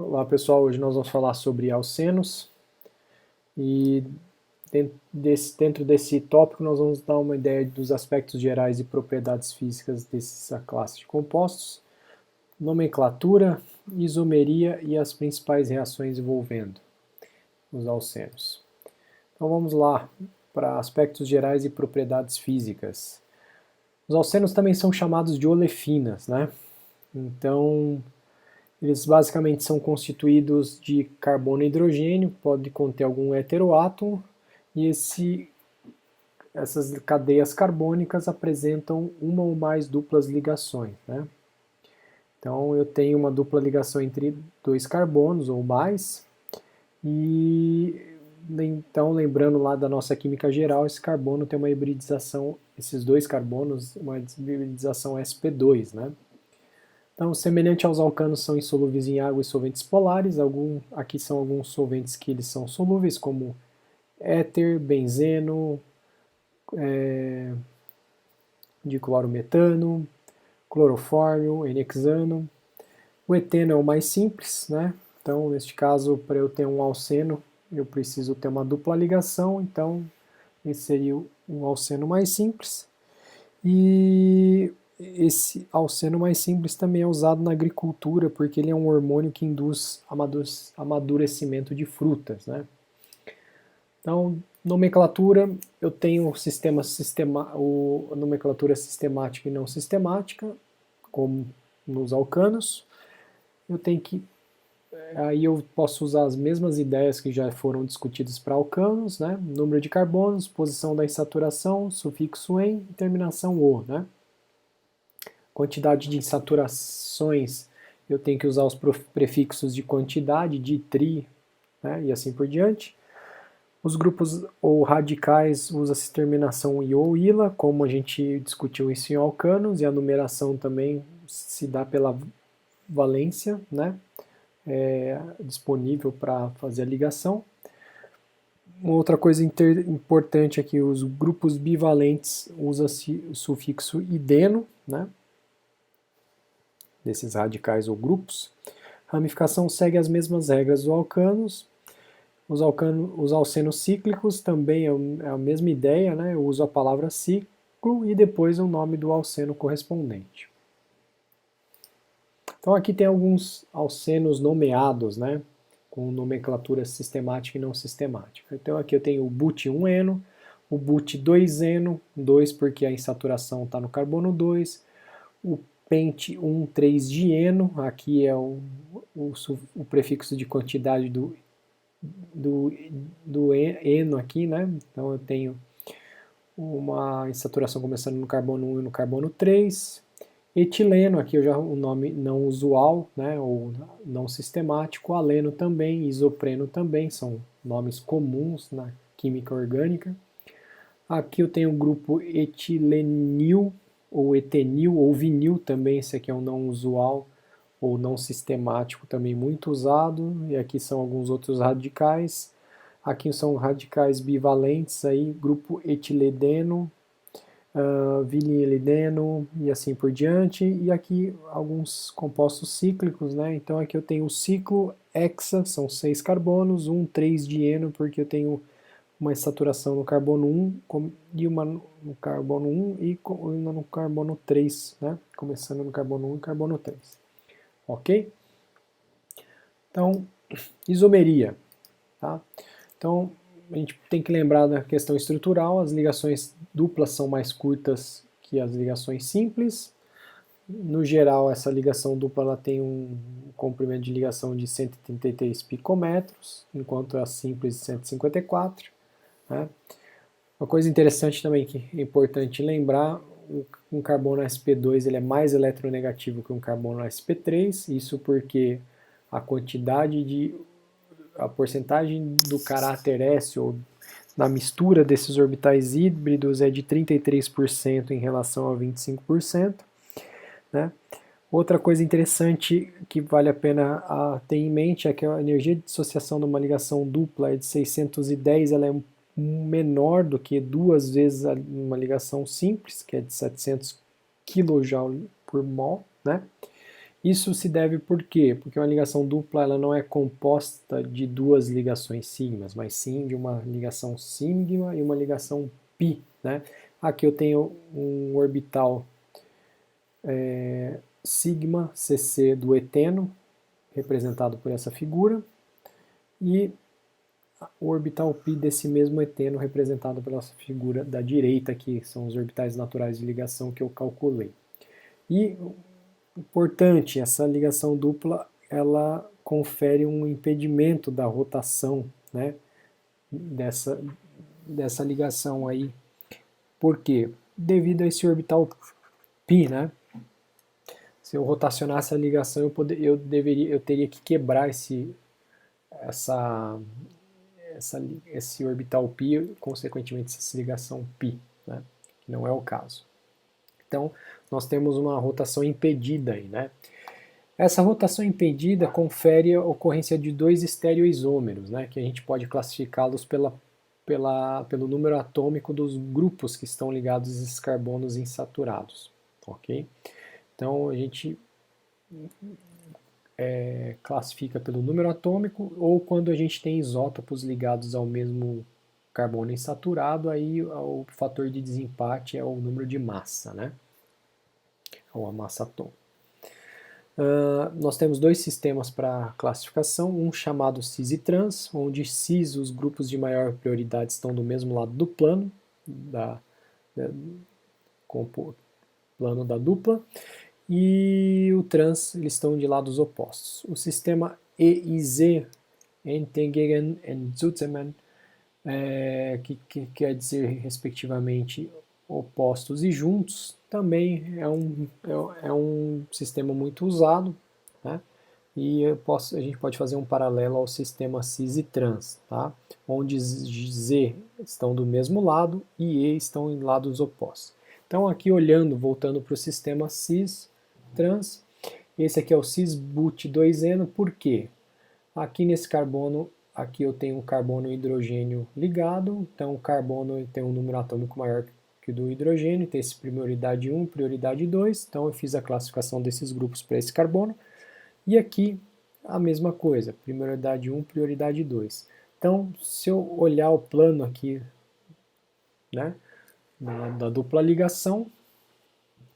Olá pessoal, hoje nós vamos falar sobre alcenos e dentro desse tópico nós vamos dar uma ideia dos aspectos gerais e propriedades físicas dessa classe de compostos, nomenclatura, isomeria e as principais reações envolvendo os alcenos. Então vamos lá para aspectos gerais e propriedades físicas. Os alcenos também são chamados de olefinas, né? Então eles basicamente são constituídos de carbono e hidrogênio, pode conter algum heteroátomo, e essas cadeias carbônicas apresentam uma ou mais duplas ligações, né? Então eu tenho uma dupla ligação entre dois carbonos ou mais, e então lembrando lá da nossa química geral, esse carbono tem uma hibridização, esses dois carbonos, uma hibridização sp2, né? Então, semelhante aos alcanos, são insolúveis em água e solventes polares. Aqui são alguns solventes que eles são solúveis, como éter, benzeno, diclorometano, clorofórmio, N-hexano. O eteno é o mais simples, né? Então, neste caso, para eu ter um alceno, eu preciso ter uma dupla ligação, então esse seria um alceno mais simples. E esse alceno mais simples também é usado na agricultura, porque ele é um hormônio que induz amadurecimento de frutas, né? Então, nomenclatura, eu tenho a nomenclatura sistemática e não sistemática, como nos alcanos. Aí eu posso usar as mesmas ideias que já foram discutidas para alcanos, né? Número de carbonos, posição da insaturação, sufixo "em" e terminação "o", né? Quantidade de insaturações, eu tenho que usar os prefixos de quantidade, de, tri, né? E assim por diante. Os grupos ou radicais usa-se terminação "i" ou "ila", como a gente discutiu isso em alcanos, e a numeração também se dá pela valência, né? Disponível para fazer a ligação. Uma outra coisa importante é que os grupos bivalentes usa-se o sufixo "ideno", né? Desses radicais ou grupos. A ramificação segue as mesmas regras dos alcanos. Os alcenos cíclicos também é a mesma ideia, né? Eu uso a palavra ciclo e depois o nome do alceno correspondente. Então aqui tem alguns alcenos nomeados, né? Com nomenclatura sistemática e não sistemática. Então aqui eu tenho o but1-eno, o but2-eno, 2 porque a insaturação está no carbono 2, o pente1,3-dieno, aqui é o prefixo de quantidade do eno aqui, né? Então eu tenho uma insaturação começando no carbono 1 e no carbono 3. Etileno, aqui o nome não usual, né? Ou não sistemático. Aleno também, isopreno também, são nomes comuns na química orgânica. Aqui eu tenho o grupo etilenil, ou etenil, ou vinil também, esse aqui é um não usual, ou não sistemático também muito usado, e aqui são alguns outros radicais. Aqui são radicais bivalentes, aí, grupo etiledeno, vinilideno e assim por diante. E aqui alguns compostos cíclicos, né? Então aqui eu tenho o ciclo hexa, são 6 carbonos, 3-dieno, porque eu tenho uma saturação no carbono 1 e uma no carbono 1 e uma no carbono 3, né? Começando no carbono 1 e carbono 3. Ok? Então, isomeria. Tá? Então, a gente tem que lembrar da questão estrutural, as ligações duplas são mais curtas que as ligações simples. No geral, essa ligação dupla ela tem um comprimento de ligação de 133 picômetros, enquanto a simples 154. Né? Uma coisa interessante também que é importante lembrar, um carbono sp2 ele é mais eletronegativo que um carbono sp3, isso porque a porcentagem do caráter S ou na mistura desses orbitais híbridos é de 33% em relação a 25%. Né? Outra coisa interessante que vale a pena ter em mente é que a energia de dissociação de uma ligação dupla é de 610, ela é menor do que 2 vezes uma ligação simples, que é de 700 kJ por mol, né? Isso se deve por quê? Porque uma ligação dupla ela não é composta de duas ligações sigmas, mas sim de uma ligação sigma e uma ligação pi, né? Aqui eu tenho um orbital sigma cc do eteno, representado por essa figura, e o orbital π desse mesmo eteno, representado pela figura da direita, que são os orbitais naturais de ligação que eu calculei. E, importante, essa ligação dupla, ela confere um impedimento da rotação, né, dessa ligação aí. Por quê? Devido a esse orbital π, né? Se eu rotacionasse a ligação, eu teria que quebrar essa, esse orbital π, consequentemente essa ligação π, né? Que não é o caso. Então, nós temos uma rotação impedida aí, né? Essa rotação impedida confere a ocorrência de dois estereoisômeros, né? Que a gente pode classificá-los pelo número atômico dos grupos que estão ligados a esses carbonos insaturados, ok? Então, a gente classifica pelo número atômico, ou quando a gente tem isótopos ligados ao mesmo carbono insaturado, aí o fator de desempate é o número de massa, né? Ou a massa atômica. Nós temos dois sistemas para classificação, um chamado cis e trans, onde cis, os grupos de maior prioridade estão do mesmo lado do plano, plano da dupla, e o trans, eles estão de lados opostos. O sistema E e Z, Entgegen e Zusammen, que quer dizer, respectivamente, opostos e juntos, também é um sistema muito usado, né? E a gente pode fazer um paralelo ao sistema cis e trans, tá? Onde Z estão do mesmo lado e E estão em lados opostos. Então aqui voltando para o sistema cis, trans, esse aqui é o cis-but2eno, por quê? Aqui nesse carbono, aqui eu tenho um carbono e hidrogênio ligado, então o carbono tem um número atômico maior que o do hidrogênio, tem esse prioridade 1, prioridade 2, então eu fiz a classificação desses grupos para esse carbono, e aqui a mesma coisa, prioridade 1, prioridade 2. Então, se eu olhar o plano aqui, né, da dupla ligação,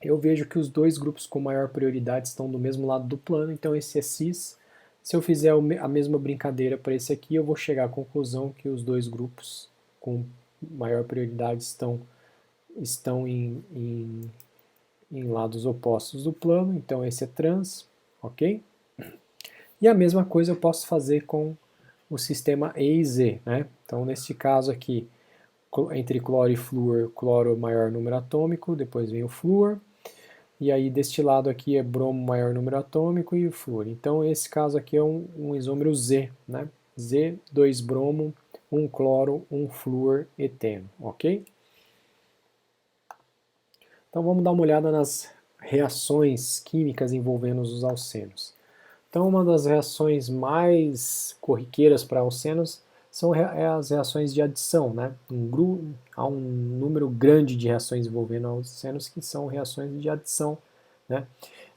eu vejo que os dois grupos com maior prioridade estão do mesmo lado do plano, então esse é cis. Se eu fizer a mesma brincadeira para esse aqui, eu vou chegar à conclusão que os dois grupos com maior prioridade estão em lados opostos do plano, então esse é trans, ok? E a mesma coisa eu posso fazer com o sistema E e Z, né? Então nesse caso aqui, entre cloro e flúor, cloro é o maior número atômico, depois vem o flúor, e aí deste lado aqui é bromo maior número atômico e o flúor. Então esse caso aqui é um isômero Z, né? Z, 2 bromo, 1 cloro, 1 flúor, eteno, ok? Então vamos dar uma olhada nas reações químicas envolvendo os alcenos. Então uma das reações mais corriqueiras para alcenos são as reações de adição, né? Há um número grande de reações envolvendo alcenos que são reações de adição, né?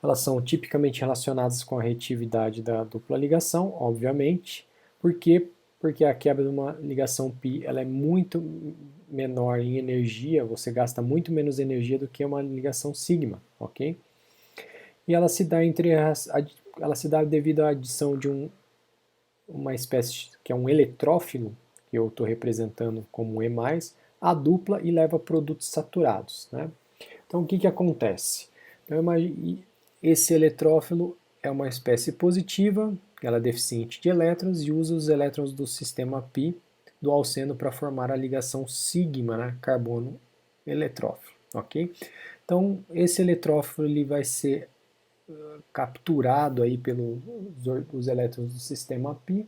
Elas são tipicamente relacionadas com a reatividade da dupla ligação, obviamente, porque a quebra de uma ligação π ela é muito menor em energia, você gasta muito menos energia do que uma ligação sigma, ok? E ela se dá devido à adição de uma espécie que é um eletrófilo, que eu estou representando como E+, a dupla e leva produtos saturados, né? Então o que acontece? Então, esse eletrófilo é uma espécie positiva, ela é deficiente de elétrons e usa os elétrons do sistema π do alceno para formar a ligação sigma, né? Carbono eletrófilo, ok? Então esse eletrófilo ele vai ser capturado aí pelos elétrons do sistema π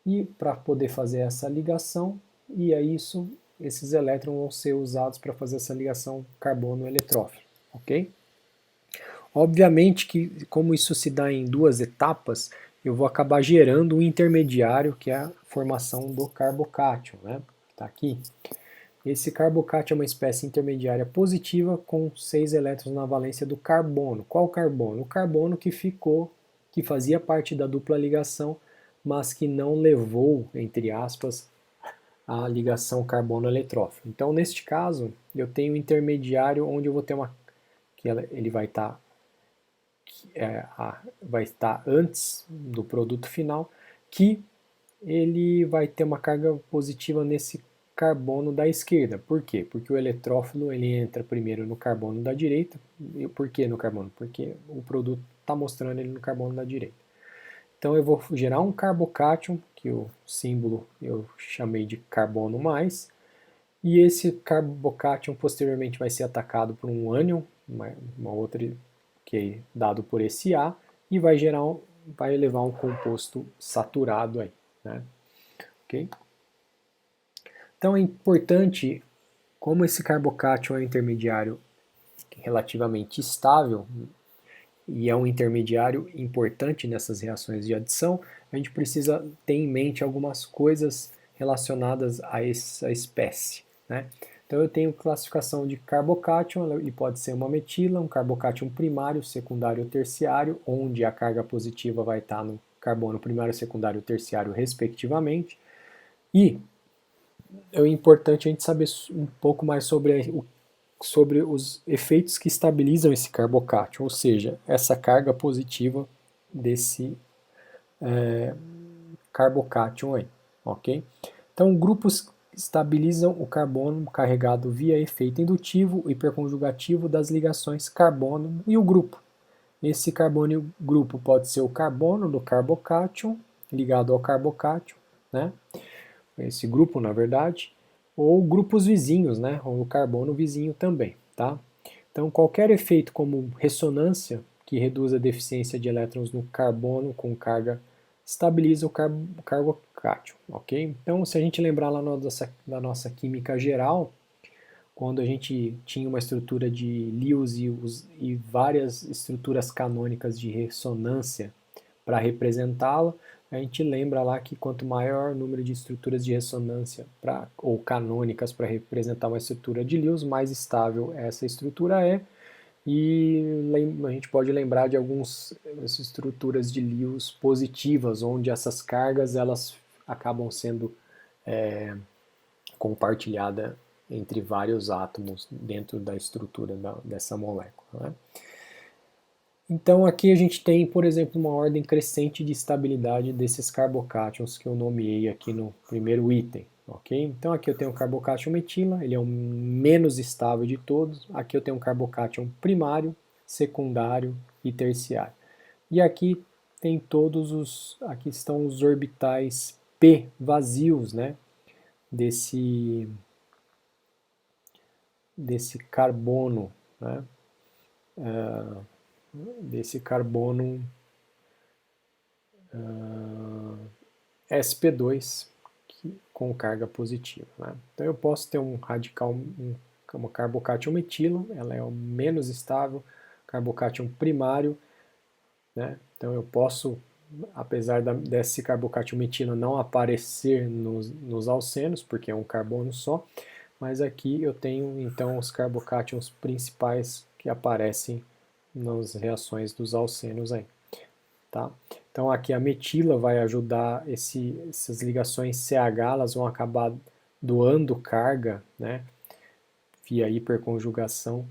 e para poder fazer essa ligação, e aí esses elétrons vão ser usados para fazer essa ligação carbono-eletrófilo, ok? Obviamente que como isso se dá em duas etapas, eu vou acabar gerando um intermediário que é a formação do carbocátion, né? Está aqui. Esse carbocátio é uma espécie intermediária positiva com 6 elétrons na valência do carbono. Qual carbono? O carbono que ficou, que fazia parte da dupla ligação, mas que não levou, entre aspas, a ligação carbono-eletrófilo. Então, neste caso, eu tenho um intermediário onde eu vou ter uma que ele vai estar antes do produto final, que ele vai ter uma carga positiva nesse carbono da esquerda. Por quê? Porque o eletrófilo ele entra primeiro no carbono da direita. E por que no carbono? Porque o produto está mostrando ele no carbono da direita. Então eu vou gerar um carbocátion, que o símbolo eu chamei de carbono mais, e esse carbocátion posteriormente vai ser atacado por um ânion, uma outra que é dado por esse A, e vai vai levar um composto saturado aí, né? Ok? Então é importante, como esse carbocátion é um intermediário relativamente estável e é um intermediário importante nessas reações de adição, a gente precisa ter em mente algumas coisas relacionadas a essa espécie, né? Então eu tenho classificação de carbocátion, ele pode ser uma metila, um carbocátion primário, secundário ou terciário, onde a carga positiva vai estar no carbono primário, secundário ou terciário, respectivamente. E é importante a gente saber um pouco mais sobre os efeitos que estabilizam esse carbocátion, ou seja, essa carga positiva desse carbocátion aí, ok? Então, grupos estabilizam o carbono carregado via efeito indutivo, hiperconjugativo das ligações carbono e o grupo. Esse carbono e o grupo pode ser o carbono do carbocátion ligado ao carbocátion, né? Esse grupo, na verdade, ou grupos vizinhos, né? Ou o carbono vizinho também, tá? Então, qualquer efeito como ressonância, que reduz a deficiência de elétrons no carbono com carga, estabiliza o carbocátion, ok? Então, se a gente lembrar lá da nossa química geral, quando a gente tinha uma estrutura de Lewis e várias estruturas canônicas de ressonância para representá-la, a gente lembra lá que quanto maior o número de estruturas de ressonância ou canônicas para representar uma estrutura de Lewis, mais estável essa estrutura é. E a gente pode lembrar de algumas estruturas de Lewis positivas, onde essas cargas elas acabam sendo compartilhadas entre vários átomos dentro da estrutura dessa molécula, né? Então aqui a gente tem, por exemplo, uma ordem crescente de estabilidade desses carbocátions que eu nomeei aqui no primeiro item, ok? Então aqui eu tenho o carbocátion metila, ele é o menos estável de todos. Aqui eu tenho um carbocátion primário, secundário e terciário. E aqui tem aqui estão os orbitais p vazios, né? Desse carbono, né? Desse carbono sp2 com carga positiva, né? Então eu posso ter um radical, uma carbocátion metila, ela é o menos estável, carbocátion primário, né? Então eu posso, apesar desse carbocátion metila não aparecer nos alcenos, porque é um carbono só, mas aqui eu tenho então os carbocátions principais que aparecem nas reações dos alcenos aí, tá? Então aqui a metila vai ajudar essas ligações CH, elas vão acabar doando carga, né, via hiperconjugação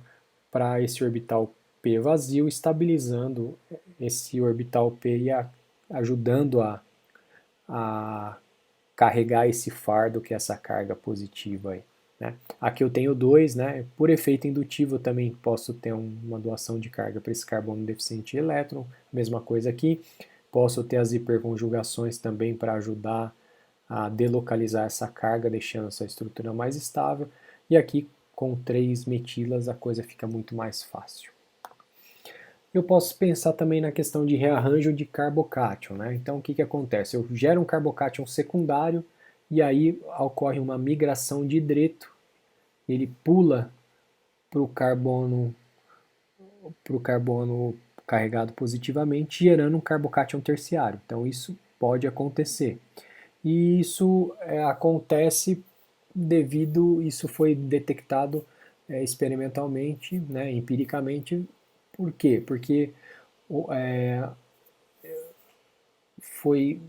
para esse orbital P vazio, estabilizando esse orbital P e ajudando a carregar esse fardo que é essa carga positiva aí, né? Aqui eu tenho dois, né? Por efeito indutivo eu também posso ter uma doação de carga para esse carbono deficiente de elétron, mesma coisa aqui. Posso ter as hiperconjugações também para ajudar a delocalizar essa carga, deixando essa estrutura mais estável. E aqui com 3 metilas a coisa fica muito mais fácil. Eu posso pensar também na questão de rearranjo de carbocátion, né? Então o que acontece? Eu gero um carbocátion secundário e aí ocorre uma migração de hidreto, ele pula para o carbono carregado positivamente, gerando um carbocátion terciário. Então isso pode acontecer. E isso acontece isso foi detectado experimentalmente, né, empiricamente. Por quê? Porque foi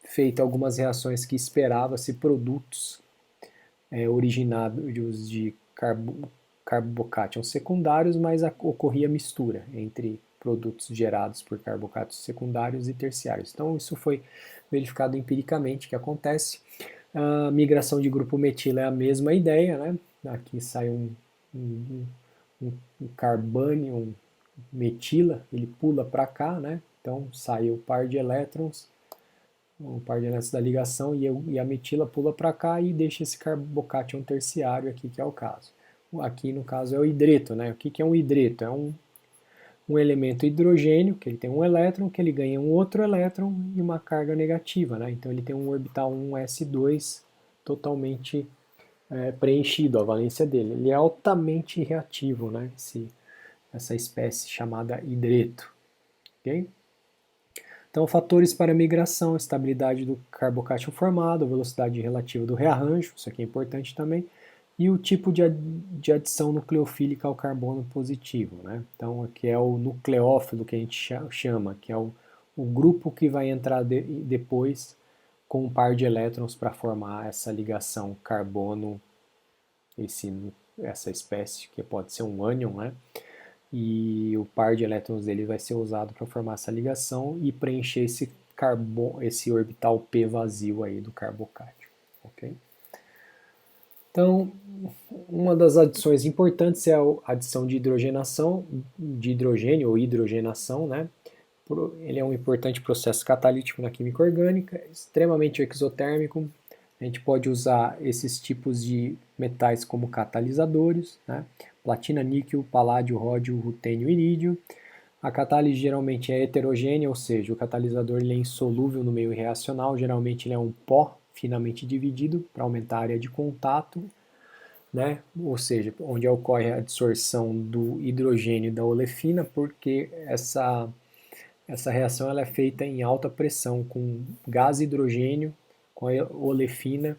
feita algumas reações que esperava-se produtos originados de carbocátions secundários, mas ocorria mistura entre produtos gerados por carbocátions secundários e terciários. Então isso foi verificado empiricamente que acontece. A migração de grupo metila é a mesma ideia, né? Aqui sai um, um carbânion metila, ele pula para cá, né? Então sai o par de elétrons da ligação e a metila pula para cá e deixa esse carbocátion terciário aqui, que é o caso. Aqui no caso é o hidreto, né? O que é um hidreto? É um elemento hidrogênio, que ele tem um elétron, que ele ganha um outro elétron e uma carga negativa, né? Então ele tem um orbital 1s2 totalmente preenchido, a valência dele. Ele é altamente reativo, né? Essa espécie chamada hidreto. Okay? Então, fatores para migração, estabilidade do carbocátion formado, velocidade relativa do rearranjo, isso aqui é importante também, e o tipo de adição nucleofílica ao carbono positivo, né? Então, aqui é o nucleófilo que a gente chama, que é o grupo que vai entrar depois com um par de elétrons para formar essa ligação carbono, essa espécie, que pode ser um ânion, né? E o par de elétrons dele vai ser usado para formar essa ligação e preencher esse orbital P vazio aí do carbocátion, ok? Então, uma das adições importantes é a adição de hidrogenação, de hidrogênio ou hidrogenação, né? Ele é um importante processo catalítico na química orgânica, extremamente exotérmico. A gente pode usar esses tipos de metais como catalisadores, né? Platina, níquel, paládio, ródio, rutênio e irídio. A catálise geralmente é heterogênea, ou seja, o catalisador ele é insolúvel no meio reacional, geralmente ele é um pó finamente dividido para aumentar a área de contato, né? Ou seja, onde ocorre a adsorção do hidrogênio e da olefina, porque essa reação ela é feita em alta pressão, com gás hidrogênio, com a olefina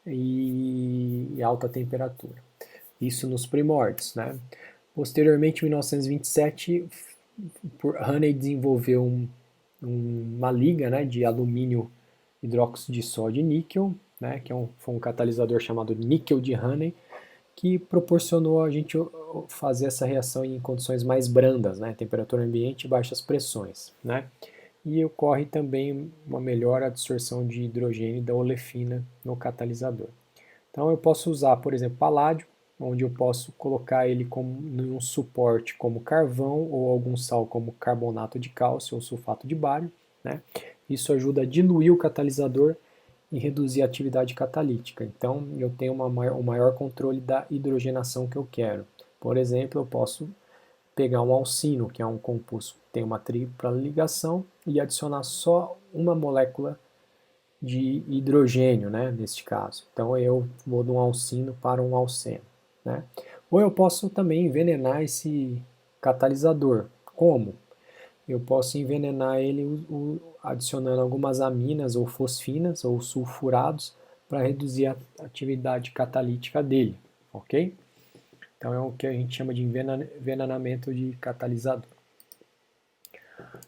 e alta temperatura. Isso nos primórdios, né? Posteriormente, em 1927, Haney desenvolveu uma liga, né, de alumínio hidróxido de sódio e níquel, né, que foi um catalisador chamado níquel de Haney, que proporcionou a gente fazer essa reação em condições mais brandas, né, temperatura ambiente e baixas pressões, né, e ocorre também uma melhor absorção de hidrogênio da olefina no catalisador. Então eu posso usar, por exemplo, paládio, onde eu posso colocar ele em um suporte como carvão ou algum sal como carbonato de cálcio ou sulfato de bário, né. Isso ajuda a diluir o catalisador e reduzir a atividade catalítica. Então, eu tenho um maior controle da hidrogenação que eu quero. Por exemplo, eu posso pegar um alcino, que é um composto que tem uma tripla ligação, e adicionar só uma molécula de hidrogênio, né, neste caso. Então, eu vou de um alcino para um alceno, né? Ou eu posso também envenenar esse catalisador. Como? Eu posso envenenar ele adicionando algumas aminas ou fosfinas ou sulfurados para reduzir a atividade catalítica dele, ok? Então é o que a gente chama de envenenamento de catalisador.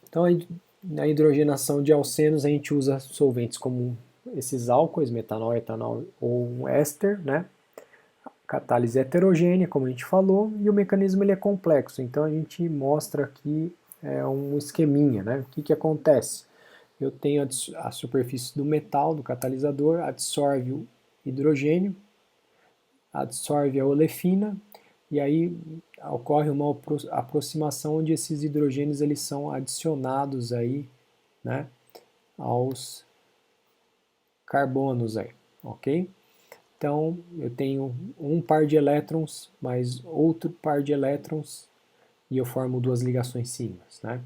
Então na hidrogenação de alcenos a gente usa solventes como esses álcoois, metanol, etanol ou um éster, né? Catálise heterogênea, como a gente falou, e o mecanismo ele é complexo, então a gente mostra aqui um esqueminha, né? O que acontece? Eu tenho a superfície do metal, do catalisador, absorve o hidrogênio, absorve a olefina, e aí ocorre uma aproximação onde esses hidrogênios eles são adicionados aí, né, aos carbonos aí, ok? Então, eu tenho um par de elétrons mais outro par de elétrons e eu formo duas ligações síncronas, né?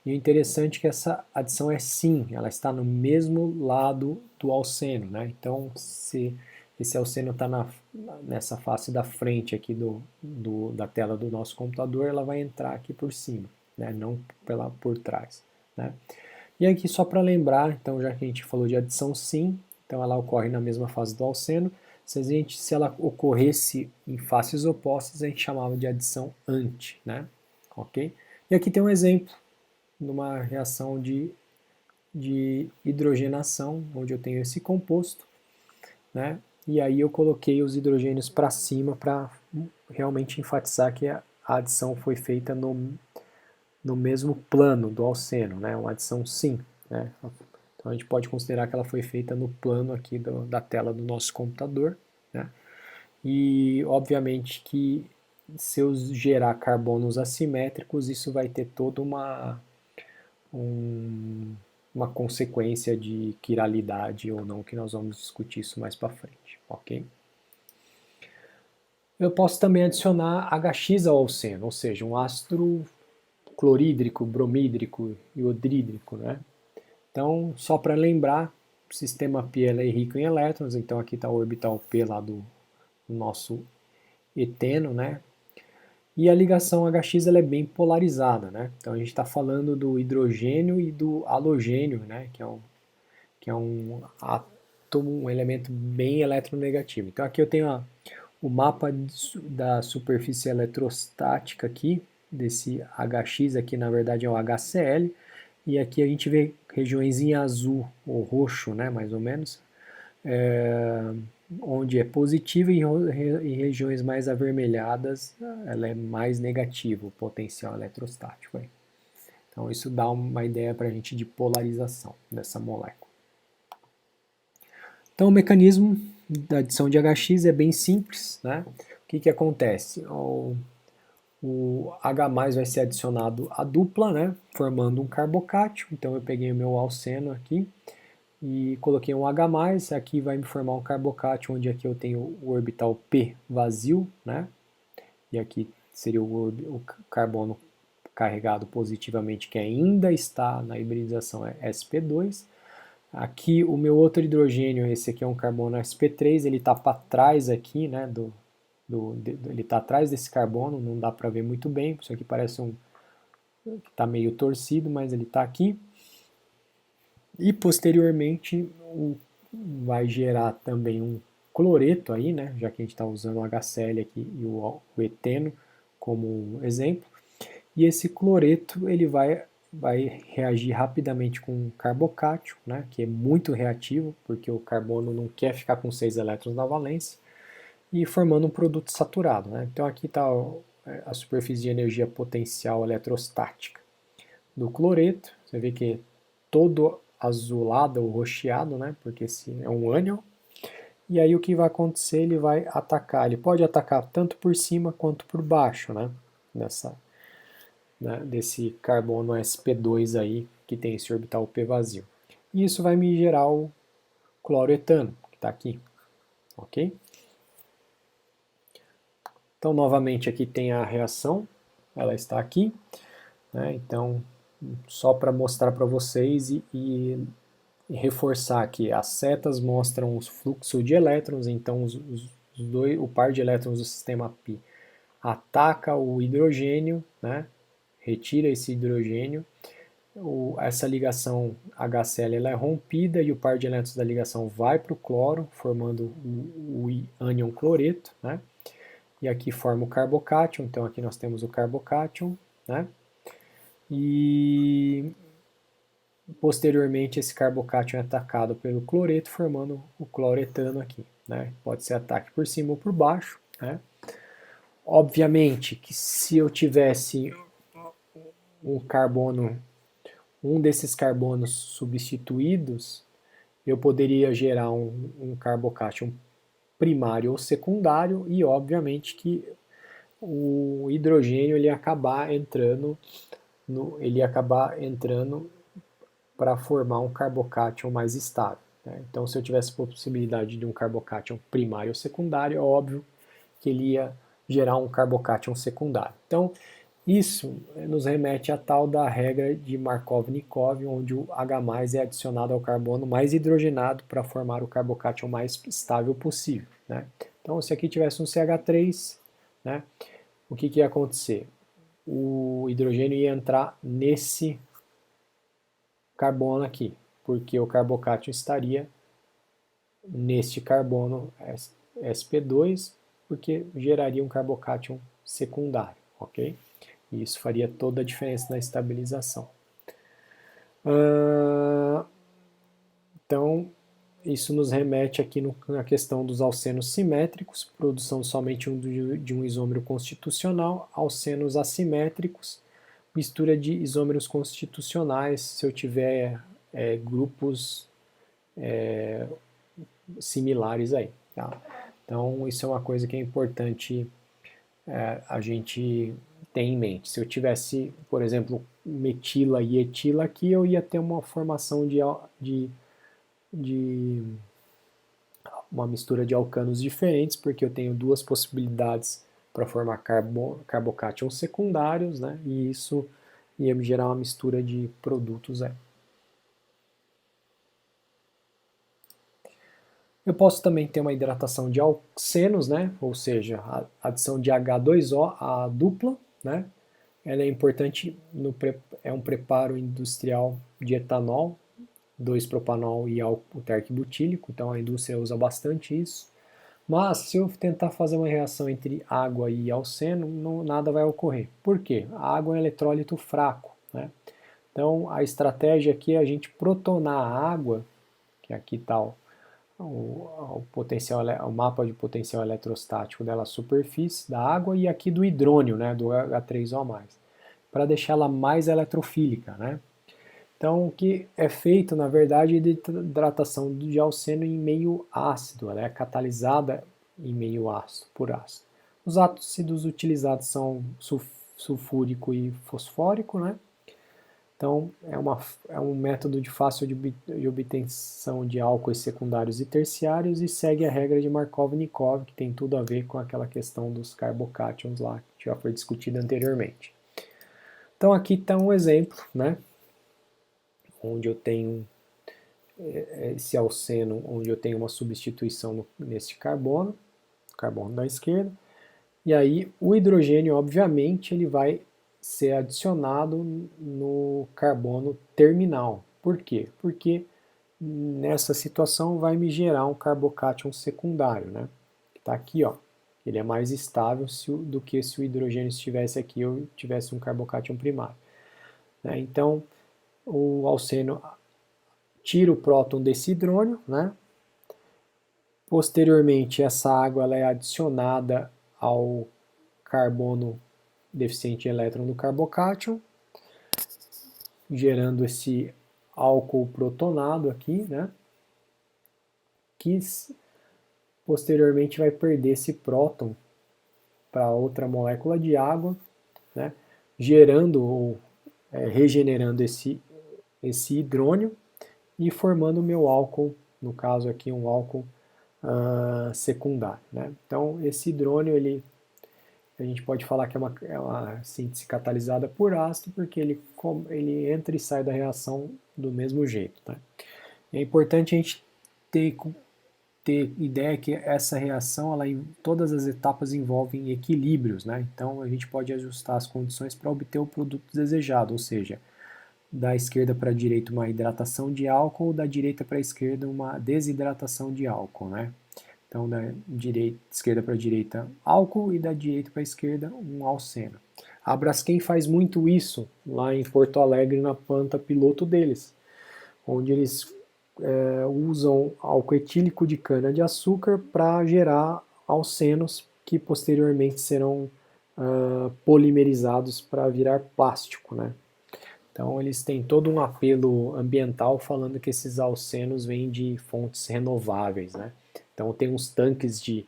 E o interessante é que essa adição é sim, ela está no mesmo lado do alceno, né? Então, se esse alceno está nessa face da frente aqui da tela do nosso computador, ela vai entrar aqui por cima, né? Não por trás, né? E aqui só para lembrar, então já que a gente falou de adição sim, então ela ocorre na mesma fase do alceno. Se ela ocorresse em faces opostas, a gente chamava de adição anti, né? Ok? E aqui tem um exemplo de uma reação de hidrogenação, onde eu tenho esse composto, né? E aí eu coloquei os hidrogênios para cima para realmente enfatizar que a adição foi feita no mesmo plano do alceno, né? Uma adição sim, né? Então a gente pode considerar que ela foi feita no plano aqui da tela do nosso computador, né? E obviamente que se eu gerar carbonos assimétricos, isso vai ter toda uma consequência de quiralidade ou não, que nós vamos discutir isso mais para frente, ok? Eu posso também adicionar HX ao alceno, ou seja, um ácido clorídrico, bromídrico, iodrídrico, né? Então, só para lembrar, o sistema P é rico em elétrons, então aqui está o orbital P lá do nosso eteno, né? E a ligação HX ela é bem polarizada, né? Então a gente está falando do hidrogênio e do halogênio, né? Que é um átomo, um elemento bem eletronegativo. Então aqui eu tenho o mapa da superfície eletrostática aqui, desse HX aqui na verdade é o HCl, e aqui a gente vê regiões em azul ou roxo, né, mais ou menos, onde é positiva, e em regiões mais avermelhadas ela é mais negativa, o potencial eletrostático. Aí. Então isso dá uma ideia para a gente de polarização dessa molécula. Então o mecanismo da adição de HX é bem simples, né? O que acontece? O H+ vai ser adicionado à dupla, né? Formando um carbocátio. Então eu peguei o meu alceno aqui e coloquei um H+, aqui vai me formar um carbocátio, onde aqui eu tenho o orbital P vazio, né? E aqui seria o carbono carregado positivamente, que ainda está na hibridização, é sp2. Aqui o meu outro hidrogênio, esse aqui é um carbono sp3, ele está para trás aqui, né, ele está atrás desse carbono, não dá para ver muito bem, isso aqui parece está meio torcido, mas ele está aqui. E posteriormente vai gerar também um cloreto aí, né, já que a gente está usando o HCl aqui e o eteno como exemplo. E esse cloreto ele vai reagir rapidamente com o carbocátio, né, que é muito reativo, porque o carbono não quer ficar com 6 elétrons na valência, e formando um produto saturado. Né? Então aqui está a superfície de energia potencial eletrostática do cloreto. Você vê que é todo azulado ou roxeado, né? Porque esse é um ânion. E aí o que vai acontecer? Ele vai atacar. Ele pode atacar tanto por cima quanto por baixo, né? Desse carbono sp2 aí, que tem esse orbital P vazio. E isso vai me gerar o cloroetano, que está aqui. Ok? Então, novamente, aqui tem a reação, ela está aqui, né? Então, só para mostrar para vocês e reforçar aqui, as setas mostram o fluxo de elétrons, então o par de elétrons do sistema π ataca o hidrogênio, né? Retira esse hidrogênio, essa ligação HCl ela é rompida e o par de elétrons da ligação vai para o cloro, formando o ânion cloreto, né? E aqui forma o carbocátion, então aqui nós temos o carbocátion, né? E posteriormente esse carbocátion é atacado pelo cloreto, formando o cloretano aqui, né? Pode ser ataque por cima ou por baixo, né? Obviamente que se eu tivesse um desses carbonos substituídos, eu poderia gerar um carbocátion primário ou secundário, e obviamente que o hidrogênio ele ia acabar entrando para formar um carbocátion mais estável. Né? Então, se eu tivesse possibilidade de um carbocátion primário ou secundário, é óbvio que ele ia gerar um carbocátion secundário. Então, isso nos remete à tal da regra de Markov-Nikov, onde o H+ é adicionado ao carbono mais hidrogenado para formar o carbocátion mais estável possível. Né? Então, se aqui tivesse um CH3, né, o que ia acontecer? O hidrogênio ia entrar nesse carbono aqui, porque o carbocátion estaria neste carbono sp2, porque geraria um carbocation secundário, ok? E isso faria toda a diferença na estabilização. Então, isso nos remete aqui na questão dos alcenos simétricos, produção somente de um isômero constitucional, alcenos assimétricos, mistura de isômeros constitucionais, se eu tiver grupos similares aí. Tá? Então, isso é uma coisa que é importante a gente ter em mente. Se eu tivesse, por exemplo, metila e etila aqui, eu ia ter uma formação de uma mistura de alcanos diferentes, porque eu tenho duas possibilidades para formar carbocátions secundários, né? E isso ia me gerar uma mistura de produtos aí. Eu posso também ter uma hidratação de alcenos, né? Ou seja, a adição de H2O, a dupla, né? Ela é importante, é um preparo industrial de etanol, 2-propanol e álcool butílico, então a indústria usa bastante isso. Mas se eu tentar fazer uma reação entre água e alceno, nada vai ocorrer. Por quê? A água é um eletrólito fraco, né? Então a estratégia aqui é a gente protonar a água, que aqui está o mapa de potencial eletrostático dela, a superfície da água, e aqui do hidrônio, né, do H3O+, para deixá-la mais eletrofílica, né? Então, o que é feito, na verdade, é de hidratação de alceno em meio ácido, ela é catalisada em meio ácido, por ácido. Os ácidos utilizados são sulfúrico e fosfórico, né? Então, é um método de fácil de obtenção de álcoois secundários e terciários e segue a regra de Markov-Nikov, que tem tudo a ver com aquela questão dos carbocations lá, que já foi discutida anteriormente. Então, aqui está um exemplo, né? Onde eu tenho esse alceno, onde eu tenho uma substituição nesse carbono da esquerda, e aí o hidrogênio, obviamente, ele vai ser adicionado no carbono terminal. Por quê? Porque nessa situação vai me gerar um carbocation secundário, né? Que está aqui, ó. Ele é mais estável do que se o hidrogênio estivesse aqui e eu tivesse um carbocation primário. Né? Então, o alceno tira o próton desse hidrônio, né? Posteriormente, essa água ela é adicionada ao carbono deficiente de elétron do carbocation, gerando esse álcool protonado aqui, né? Que posteriormente vai perder esse próton para outra molécula de água, né? Gerando ou regenerando esse hidrônio e formando o meu álcool, no caso aqui um álcool secundário. Né? Então esse hidrônio a gente pode falar que é uma síntese catalisada por ácido, porque ele entra e sai da reação do mesmo jeito. Tá? É importante a gente ter ideia que essa reação, todas as etapas envolvem equilíbrios, né? Então a gente pode ajustar as condições para obter o produto desejado, ou seja, da esquerda para a direita uma hidratação de álcool, da direita para a esquerda uma desidratação de álcool, né? Então, da esquerda para a direita, álcool, e da direita para a esquerda, um alceno. A Braskem faz muito isso lá em Porto Alegre, na planta piloto deles, onde eles usam álcool etílico de cana-de-açúcar para gerar alcenos que posteriormente serão polimerizados para virar plástico, né? Então eles têm todo um apelo ambiental falando que esses alcenos vêm de fontes renováveis, né? Então tem uns tanques de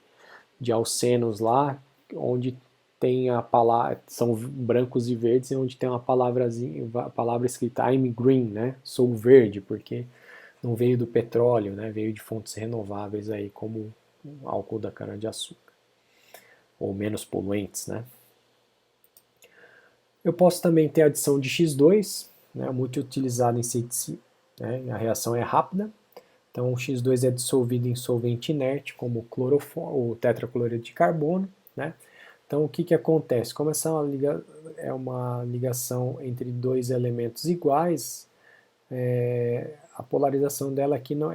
alcenos lá, onde tem a palavra, são brancos e verdes, e onde tem uma a palavra escrita I'm green, né? Sou verde, porque não veio do petróleo, né? Veio de fontes renováveis aí, como o álcool da cana-de-açúcar, ou menos poluentes, né? Eu posso também ter adição de X2, né, muito utilizado em síntese, né, a reação é rápida, então o X2 é dissolvido em solvente inerte, como o cloroformo, o tetracloreto de carbono, né? Então o que acontece? Como essa é uma ligação entre dois elementos iguais, a polarização dela aqui não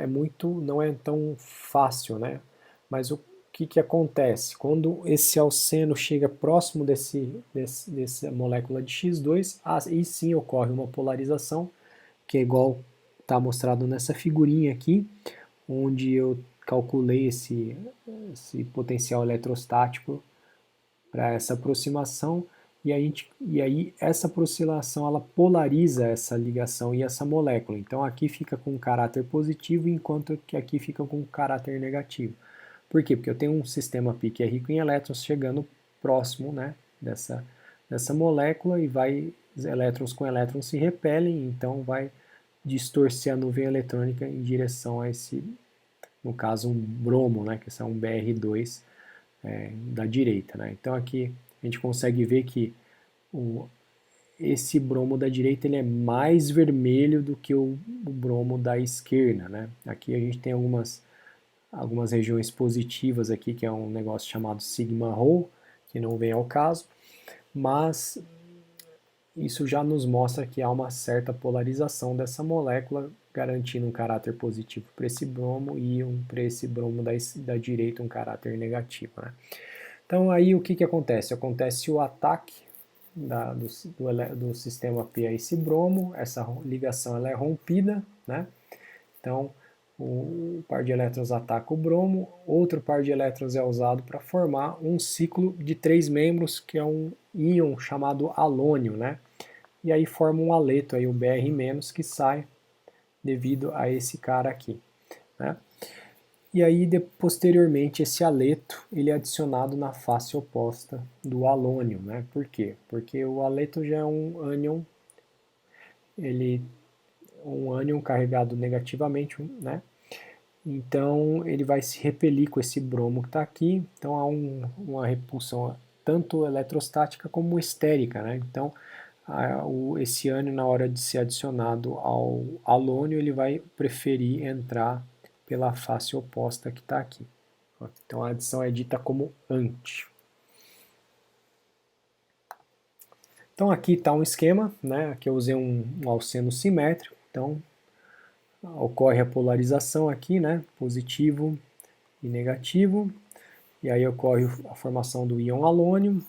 é tão fácil, né? Mas que acontece? Quando esse alceno chega próximo dessa molécula de X2, aí sim ocorre uma polarização, que é igual está mostrado nessa figurinha aqui, onde eu calculei esse potencial eletrostático para essa aproximação, e aí essa aproximação ela polariza essa ligação e essa molécula. Então aqui fica com um caráter positivo, enquanto que aqui fica com um caráter negativo. Por quê? Porque eu tenho um sistema π que é rico em elétrons chegando próximo, né, dessa molécula, e elétrons com elétrons se repelem, então vai distorcer a nuvem eletrônica em direção a esse, no caso, um bromo, né, que é um Br2 da direita. Né? Então aqui a gente consegue ver que esse bromo da direita ele é mais vermelho do que o bromo da esquerda. Né? Aqui a gente tem algumas regiões positivas aqui, que é um negócio chamado sigma rho, que não vem ao caso, mas isso já nos mostra que há uma certa polarização dessa molécula, garantindo um caráter positivo para esse bromo e para esse bromo da direita um caráter negativo. Né? Então aí o que acontece? Acontece o ataque do sistema P a esse bromo, essa ligação ela é rompida, né? Então um par de elétrons ataca o bromo, outro par de elétrons é usado para formar um ciclo de 3 membros, que é um íon chamado halônio, né? E aí forma um aleto, aí, o Br-, que sai devido a esse cara aqui. Né? E aí, posteriormente, esse aleto ele é adicionado na face oposta do halônio. Né? Por quê? Porque o aleto já é um ânion, um ânion carregado negativamente, né? Então ele vai se repelir com esse bromo que está aqui, então há uma repulsão tanto eletrostática como estérica. Né? Então esse ânion, na hora de ser adicionado ao halônio, ele vai preferir entrar pela face oposta que está aqui. Então a adição é dita como anti. Então aqui está um esquema, né? Aqui eu usei um alceno simétrico, então ocorre a polarização aqui, né? Positivo e negativo, e aí ocorre a formação do íon halônio,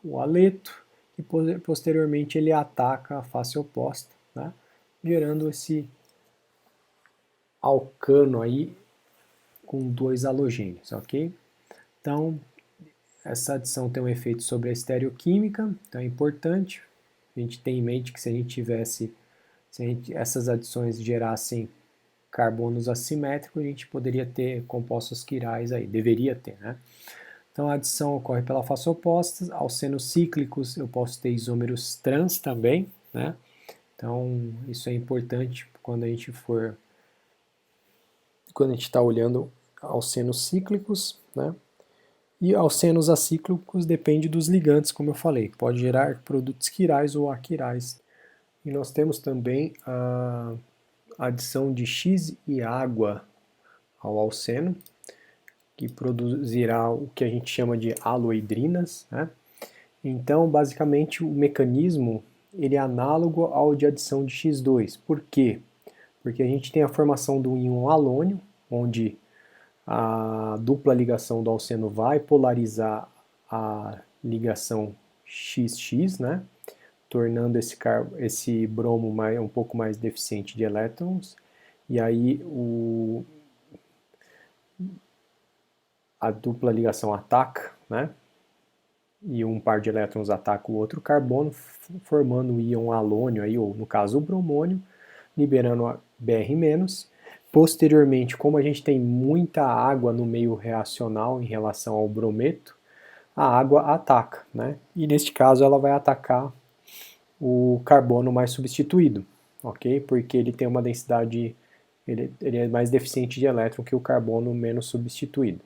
o aleto, e posteriormente ele ataca a face oposta, né? Gerando esse alcano aí com 2 halogênios, ok? Então, essa adição tem um efeito sobre a estereoquímica, então é importante a gente ter em mente que se a gente tivesse, essas adições gerassem carbonos assimétricos, a gente poderia ter compostos quirais aí, deveria ter, né? Então a adição ocorre pela face oposta, alcenos cíclicos eu posso ter isômeros trans também, né? Então isso é importante quando a gente está olhando alcenos cíclicos, né? E alcenos acíclicos depende dos ligantes, como eu falei, pode gerar produtos quirais ou aquirais. E nós temos também a adição de X e água ao alceno, que produzirá o que a gente chama de haloidrinas, né? Então, basicamente, o mecanismo ele é análogo ao de adição de X2. Por quê? Porque a gente tem a formação do íon halônio, onde a dupla ligação do alceno vai polarizar a ligação XX, né? Tornando esse bromo um pouco mais deficiente de elétrons. E aí a dupla ligação ataca, né? E um par de elétrons ataca o outro carbono, formando o íon halônio, aí, ou no caso o bromônio, liberando a Br-. Posteriormente, como a gente tem muita água no meio reacional em relação ao brometo, a água ataca, né? E neste caso ela vai atacar o carbono mais substituído, ok? Porque ele tem uma densidade, ele é mais deficiente de elétron que o carbono menos substituído.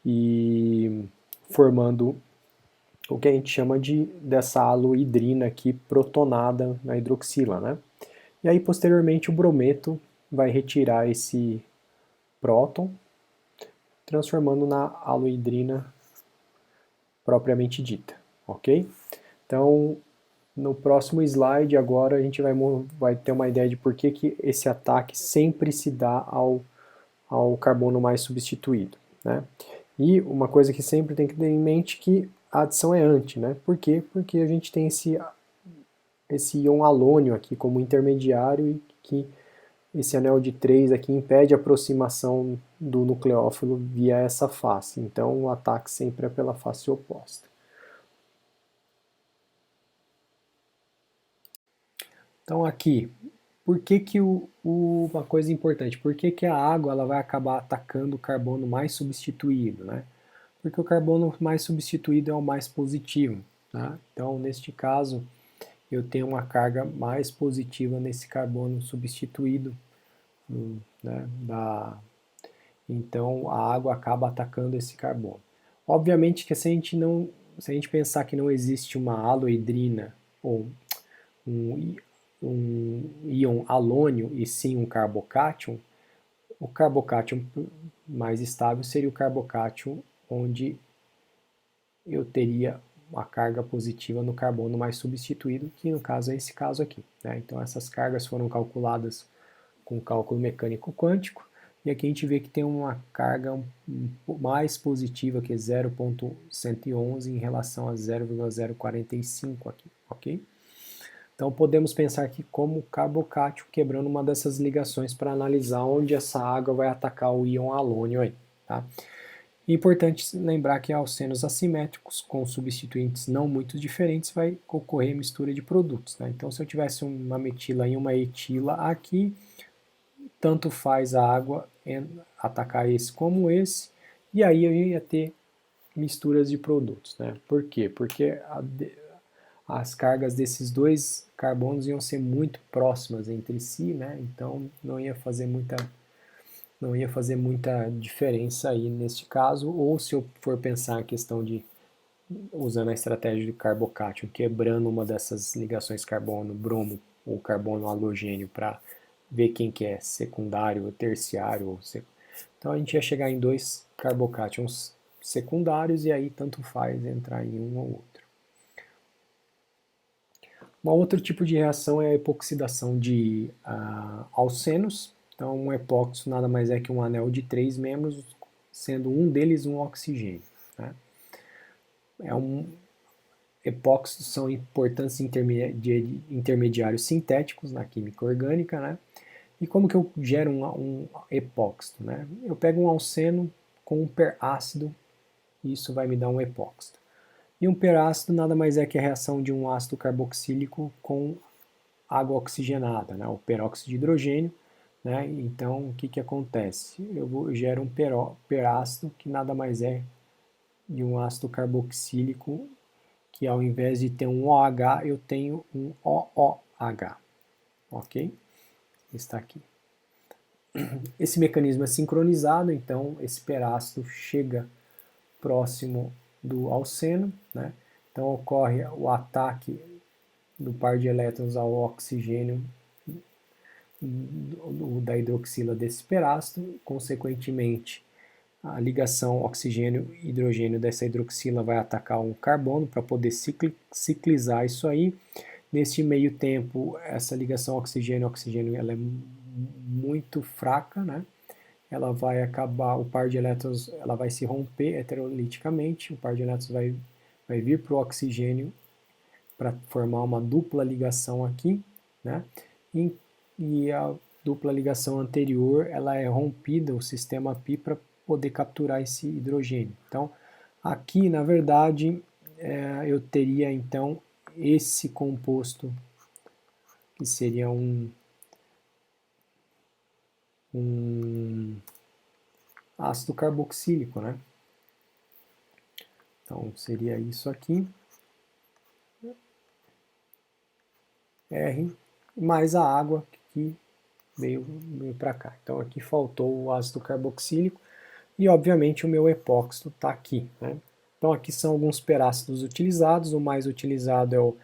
E formando o que a gente chama dessa haloidrina aqui protonada na hidroxila, né? E aí posteriormente o brometo vai retirar esse próton, transformando na haloidrina propriamente dita, ok? Então, no próximo slide agora a gente vai ter uma ideia de por que esse ataque sempre se dá ao carbono mais substituído, né? E uma coisa que sempre tem que ter em mente é que a adição é anti, né? Por quê? Porque a gente tem esse íon halônio aqui como intermediário e que esse anel de 3 aqui impede a aproximação do nucleófilo via essa face. Então o ataque sempre é pela face oposta. Então aqui, por que que uma coisa importante, por que que a água ela vai acabar atacando o carbono mais substituído, né? Porque o carbono mais substituído é o mais positivo, tá? Então neste caso eu tenho uma carga mais positiva nesse carbono substituído, né? Então a água acaba atacando esse carbono. Obviamente que se a gente pensar que não existe uma haloidrina ou um, um íon halônio e sim um carbocátion, o carbocátion mais estável seria o carbocátion onde eu teria uma carga positiva no carbono mais substituído, que no caso é esse caso aqui, né? Então essas cargas foram calculadas com cálculo mecânico quântico, e aqui a gente vê que tem uma carga mais positiva, que é 0,111 em relação a 0,045 aqui, ok? Então podemos pensar aqui como carbocátio quebrando uma dessas ligações para analisar onde essa água vai atacar o íon halônio aí, tá? É importante lembrar que alcenos assimétricos com substituintes não muito diferentes vai ocorrer mistura de produtos, né? Então se eu tivesse uma metila e uma etila aqui, tanto faz a água atacar esse como esse, e aí eu ia ter misturas de produtos, né? Por quê? Porque as cargas desses dois carbonos iam ser muito próximas entre si, né? Então não ia fazer muita diferença aí neste caso, ou se eu for pensar a questão de usando a estratégia de carbocátion, quebrando uma dessas ligações carbono-bromo ou carbono halogênio para ver quem que é secundário ou terciário. Então a gente ia chegar em dois carbocátions secundários e aí tanto faz entrar em um ou outro. Um outro tipo de reação é a epoxidação de alcenos. Então um epóxido nada mais é que um anel de 3 membros, sendo um deles um oxigênio, né? Epóxidos são importantes intermediários sintéticos na química orgânica, né? E como que eu gero um epóxido, né? Eu pego um alceno com um perácido e isso vai me dar um epóxido. E um perácido nada mais é que a reação de um ácido carboxílico com água oxigenada, né? O peróxido de hidrogênio, né? Então o que que acontece? Eu gero um perácido que nada mais é de um ácido carboxílico que ao invés de ter um OH, eu tenho um OOH, ok? Está aqui. Esse mecanismo é sincronizado, então esse perácido chega próximo do alceno, né? Então ocorre o ataque do par de elétrons ao oxigênio da hidroxila desse perácido, consequentemente a ligação oxigênio-hidrogênio dessa hidroxila vai atacar um carbono para poder ciclizar isso aí. Neste meio tempo, essa ligação oxigênio-oxigênio ela é muito fraca, né? Ela vai acabar, o par de elétrons ela vai se romper heteroliticamente, o par de elétrons vai vir para o oxigênio para formar uma dupla ligação aqui, né? E a dupla ligação anterior ela é rompida, o sistema pi, para poder capturar esse hidrogênio. Então, aqui, na verdade, eu teria, então, esse composto, que seria um ácido carboxílico, né? Então, seria isso aqui, R, mais a água que veio para cá. Então, aqui faltou o ácido carboxílico, e obviamente o meu epóxido está aqui, né? Então aqui são alguns perácidos utilizados, o mais utilizado é o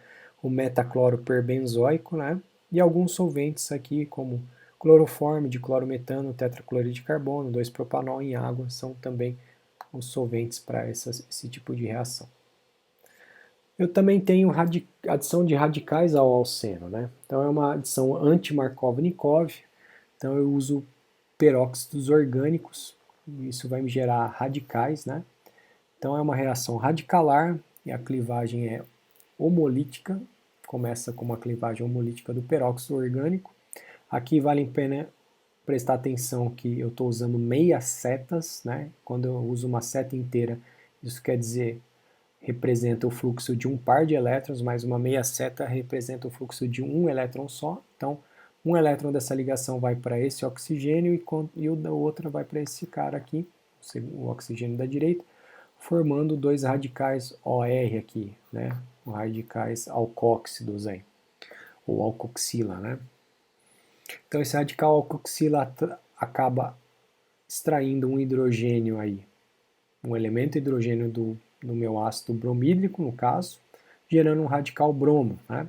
metacloroperbenzoico, né? E alguns solventes aqui como cloroforme de clorometano, tetracloreto de carbono, 2-propanol em água, são também os solventes para esse tipo de reação. Eu também tenho adição de radicais ao alceno, né? Então é uma adição anti-Markov-Nikov, então eu uso peróxidos orgânicos, isso vai me gerar radicais, né? Então é uma reação radicalar e a clivagem é homolítica, começa com uma clivagem homolítica do peróxido orgânico. Aqui vale a pena prestar atenção que eu estou usando meias setas, né? Quando eu uso uma seta inteira, isso quer dizer, representa o fluxo de um par de elétrons, mas uma meia seta representa o fluxo de um elétron só. Então, um elétron dessa ligação vai para esse oxigênio e o da outra vai para esse cara aqui, o oxigênio da direita, formando dois radicais OR aqui, né? Radicais alcóxidos aí, ou alcoxila, né? Então esse radical alcoxila acaba extraindo um hidrogênio aí, um elemento hidrogênio do meu ácido bromídrico, no caso, gerando um radical bromo, né?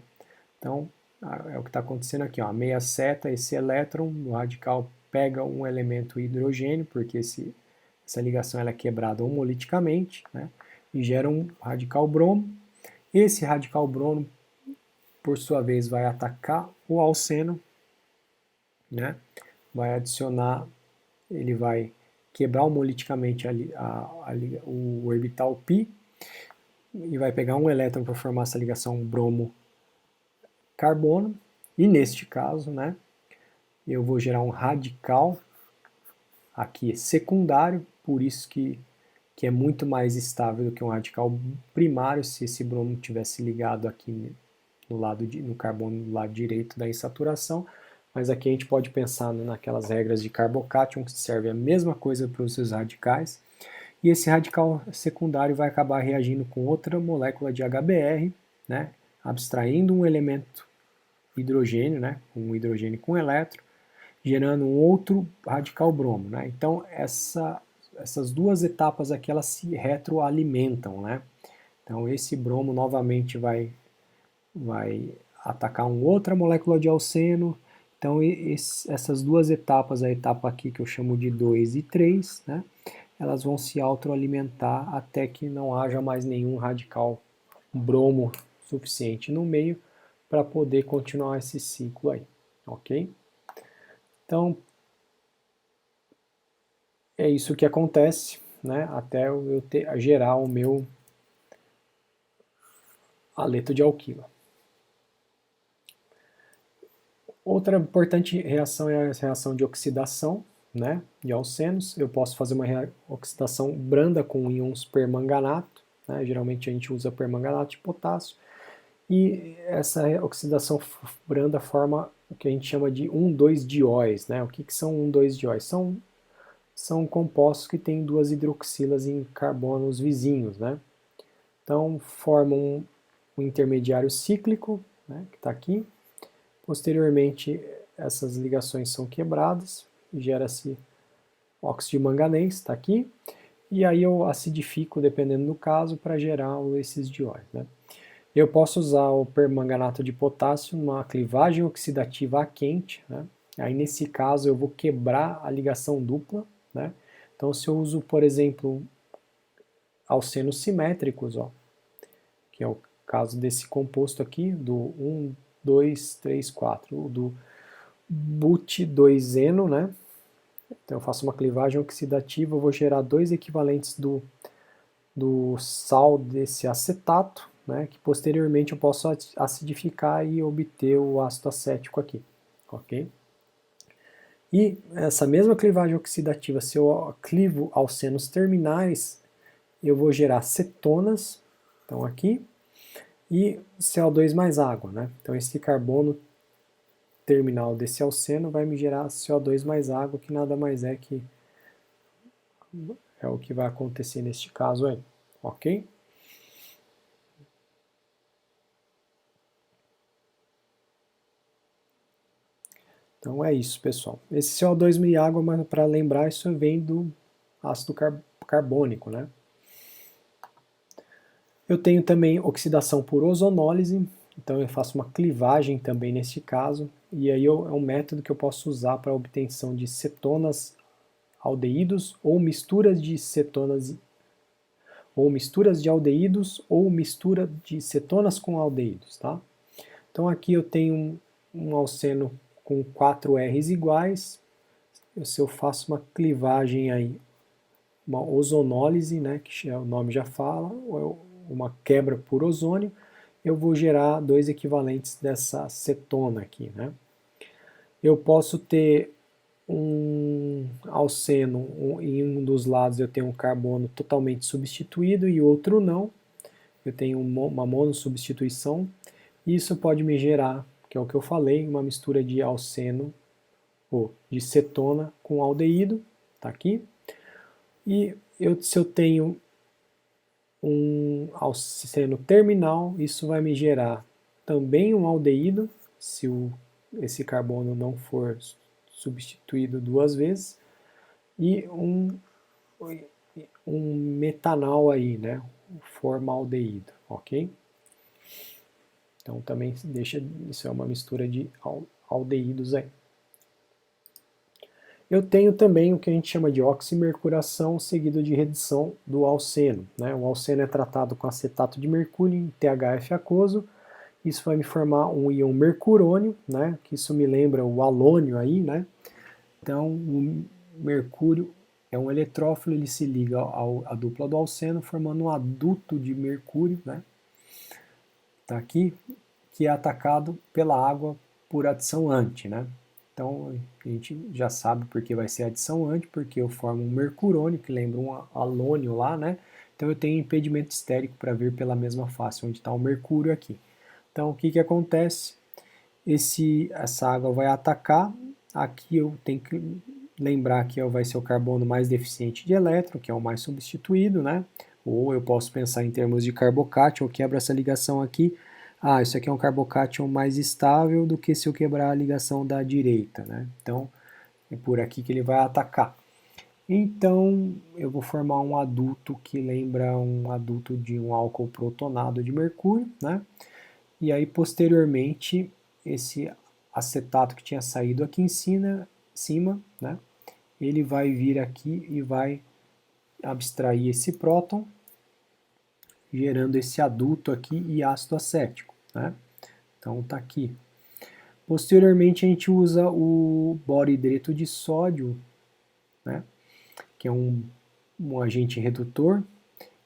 Então é o que está acontecendo aqui, ó. A meia seta, esse elétron, o radical pega um elemento hidrogênio, porque essa ligação ela é quebrada homoliticamente, né? E gera um radical bromo. Esse radical bromo, por sua vez, vai atacar o alceno, né? Vai adicionar, ele vai quebrar homoliticamente o orbital π e vai pegar um elétron para formar essa ligação bromo-carbono. E neste caso, né, eu vou gerar um radical aqui secundário, por isso que é muito mais estável do que um radical primário se esse bromo tivesse ligado aqui no carbono do lado direito da insaturação. Mas aqui a gente pode pensar naquelas regras de Carbocation, que serve a mesma coisa para os seus radicais. E esse radical secundário vai acabar reagindo com outra molécula de HBr, né, abstraindo um elemento hidrogênio, né, um hidrogênio com elétron, gerando um outro radical bromo. Né? Então essas duas etapas aqui elas se retroalimentam. Né? Então esse bromo novamente vai atacar uma outra molécula de alceno. Então essas duas etapas, a etapa aqui que eu chamo de 2 e 3, né, elas vão se autoalimentar até que não haja mais nenhum radical bromo suficiente no meio para poder continuar esse ciclo aí, ok? Então é isso que acontece, né, até eu gerar o meu haleto de alquila. Outra importante reação é a reação de oxidação, né, de alcenos. Eu posso fazer uma oxidação branda com íons permanganato, né, geralmente a gente usa permanganato de potássio, e essa oxidação branda forma o que a gente chama de 1,2-dióis. Né? O que são 1,2-dióis? São compostos que têm duas hidroxilas em carbonos vizinhos. Né? Então formam um intermediário cíclico, né, que está aqui. Posteriormente, essas ligações são quebradas, gera-se óxido de manganês, está aqui, e aí eu acidifico, dependendo do caso, para gerar esses dióis. Né? Eu posso usar o permanganato de potássio numa clivagem oxidativa a quente, né? Aí nesse caso eu vou quebrar a ligação dupla. Né? Então se eu uso, por exemplo, alcenos simétricos, ó, que é o caso desse composto aqui, do 1, 2, 3, 4, do but2-eno, né? Então eu faço uma clivagem oxidativa, eu vou gerar dois equivalentes do sal desse acetato, né, que posteriormente eu posso acidificar e obter o ácido acético aqui, ok? E essa mesma clivagem oxidativa, se eu clivo alcenos terminais, eu vou gerar cetonas, então aqui, e CO2 mais água, né? Então esse carbono terminal desse alceno vai me gerar CO2 mais água, que nada mais é que é o que vai acontecer neste caso aí, ok? Então é isso, pessoal. Esse CO2 e água, mas para lembrar, isso vem do ácido carbônico, né? Eu tenho também oxidação por ozonólise, então eu faço uma clivagem também neste caso, e aí é um método que eu posso usar para a obtenção de cetonas aldeídos ou misturas de cetonas ou misturas de aldeídos ou mistura de cetonas com aldeídos, tá? Então aqui eu tenho um alceno com 4 R's iguais, se eu faço uma clivagem aí uma ozonólise, né, que o nome já fala, uma quebra por ozônio, eu vou gerar dois equivalentes dessa cetona aqui, né. Eu posso ter um alceno, em um dos lados eu tenho um carbono totalmente substituído e outro não, eu tenho uma monossubstituição, e isso pode me gerar, que é o que eu falei, uma mistura de alceno, ou de cetona com aldeído, tá aqui, e se eu tenho um alceno terminal, isso vai me gerar também um aldeído, se esse carbono não for substituído duas vezes, e um metanal aí, né, o formaldeído, ok? Então também deixa, isso é uma mistura de aldeídos aí. Eu tenho também o que a gente chama de oximercuração seguido de redução do alceno, né? O alceno é tratado com acetato de mercúrio em THF aquoso, isso vai me formar um íon mercurônio, né? Que isso me lembra o halônio aí, né? Então o mercúrio é um eletrófilo, ele se liga à dupla do alceno formando um aduto de mercúrio, né? Tá aqui, que é atacado pela água por adição anti, né? Então a gente já sabe porque vai ser adição anti, porque eu formo um mercurônio, que lembra um halônio lá, né? Então eu tenho impedimento estérico para vir pela mesma face, onde está o mercúrio aqui. Então o que acontece? Essa água vai atacar, aqui eu tenho que lembrar que vai ser o carbono mais deficiente de elétron, que é o mais substituído, né? Ou eu posso pensar em termos de carbocátion, eu quebro essa ligação aqui, isso aqui é um carbocátion mais estável do que se eu quebrar a ligação da direita, né? Então, é por aqui que ele vai atacar. Então, eu vou formar um aduto que lembra um aduto de um álcool protonado de mercúrio, né? E aí, posteriormente, esse acetato que tinha saído aqui em cima, né? Ele vai vir aqui e vai abstrair esse próton, gerando esse aduto aqui e ácido acético, né? Então tá aqui. Posteriormente a gente usa o borohidreto de sódio, né? Que é um agente redutor,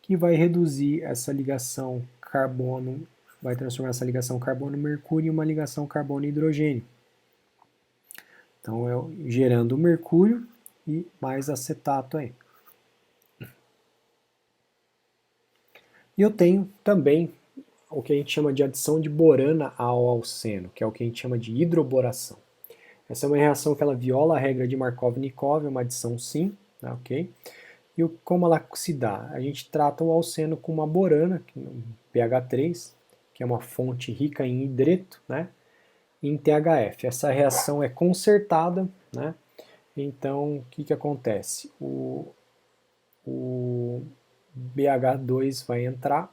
que vai reduzir essa ligação carbono, vai transformar essa ligação carbono-mercúrio em uma ligação carbono-hidrogênio. Então gerando mercúrio e mais acetato aí. E eu tenho também o que a gente chama de adição de borana ao alceno, que é o que a gente chama de hidroboração. Essa é uma reação que ela viola a regra de Markov-Nikov, é uma adição sim, tá, ok? E como ela se dá? A gente trata o alceno com uma borana, pH 3, que é uma fonte rica em hidreto, né? Em THF. Essa reação é concertada, né? Então, o que acontece? O BH2 vai entrar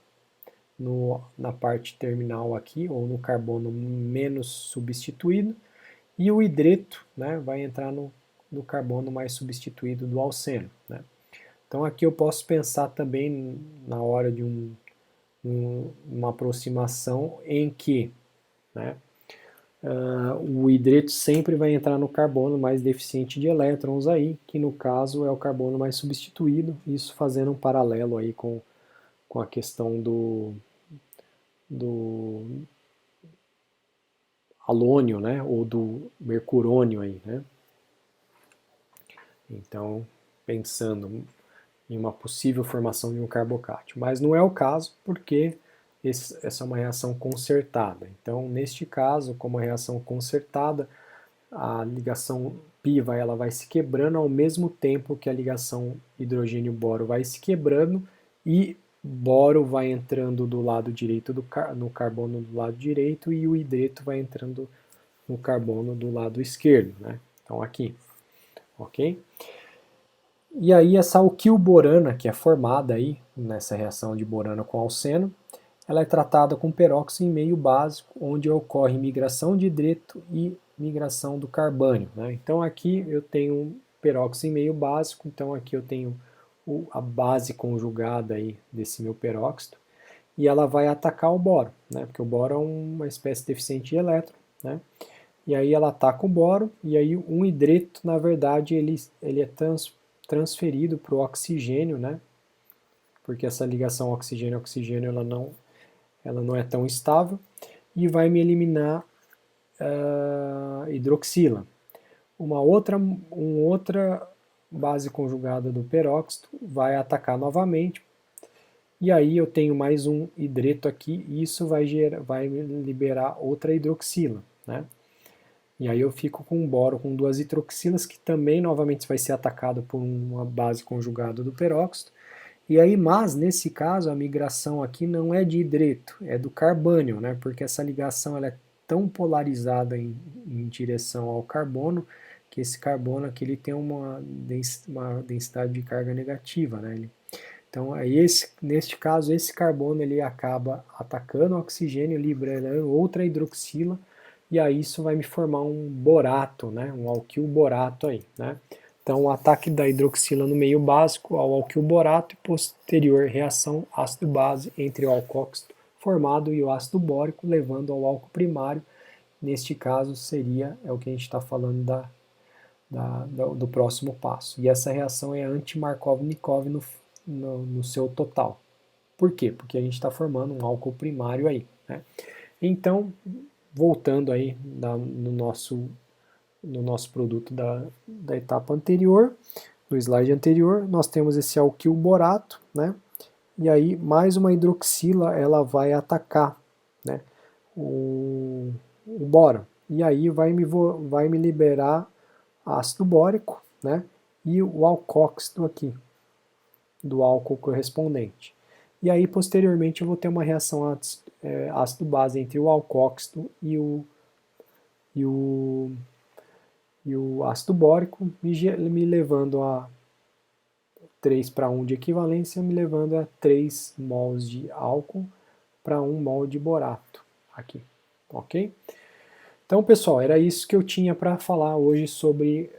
na parte terminal aqui, ou no carbono menos substituído, e o hidreto, né, vai entrar no carbono mais substituído do alceno, né? Então aqui eu posso pensar também na hora de uma aproximação em que, né, o hidreto sempre vai entrar no carbono mais deficiente de elétrons aí, que no caso é o carbono mais substituído, isso fazendo um paralelo aí com a questão do halônio, né, ou do mercurônio aí, né. Então, pensando em uma possível formação de um carbocátion, mas não é o caso porque essa é uma reação concertada. Então, neste caso, como a reação concertada, a ligação pi ela vai se quebrando ao mesmo tempo que a ligação hidrogênio-boro vai se quebrando e boro vai entrando do lado direito no carbono do lado direito e o hidreto vai entrando no carbono do lado esquerdo, né? Então aqui, ok? E aí essa alquilborana que é formada aí nessa reação de borana com alceno, ela é tratada com peróxido em meio básico, onde ocorre migração de hidreto e migração do carbânio, né? Então aqui eu tenho um peróxido em meio básico, então aqui eu tenho a base conjugada aí desse meu peróxido, e ela vai atacar o boro, né? Porque o boro é uma espécie deficiente de elétron, né? E aí ela ataca o boro, e aí um hidreto, na verdade, ele é transferido para o oxigênio, né? Porque essa ligação oxigênio-oxigênio ela não é tão estável, e vai me eliminar hidroxila. Uma outra base conjugada do peróxido vai atacar novamente, e aí eu tenho mais um hidreto aqui, e isso vai liberar outra hidroxila, né? E aí eu fico com um boro com duas hidroxilas, que também novamente vai ser atacado por uma base conjugada do peróxido. E aí, mas nesse caso a migração aqui não é de hidreto, é do carbânio, né? Porque essa ligação ela é tão polarizada em direção ao carbono, que esse carbono aqui ele tem uma densidade de carga negativa, né? Então, aí neste caso, esse carbono ele acaba atacando o oxigênio, liberando outra hidroxila, e aí isso vai me formar um borato, né? Um alquil-borato aí, né? Então, o ataque da hidroxila no meio básico ao alquil-borato e posterior reação ácido-base entre o alcóxido formado e o ácido bórico, levando ao álcool primário. Neste caso, é o que a gente está falando do próximo passo. E essa reação é anti-Markov-Nikov no seu total. Por quê? Porque a gente está formando um álcool primário aí, né? Então, voltando aí no nosso produto da etapa anterior, no slide anterior, nós temos esse alquil-borato, né? E aí mais uma hidroxila ela vai atacar, né, o boro. E aí vai me liberar ácido bórico, né? E o alcóxido aqui, do álcool correspondente. E aí posteriormente eu vou ter uma reação ácido-base entre o alcóxido e o ácido bórico, me levando a 3 para 1 de equivalência, me levando a 3 mols de álcool para 1 mol de borato aqui, ok? Então, pessoal, era isso que eu tinha para falar hoje sobre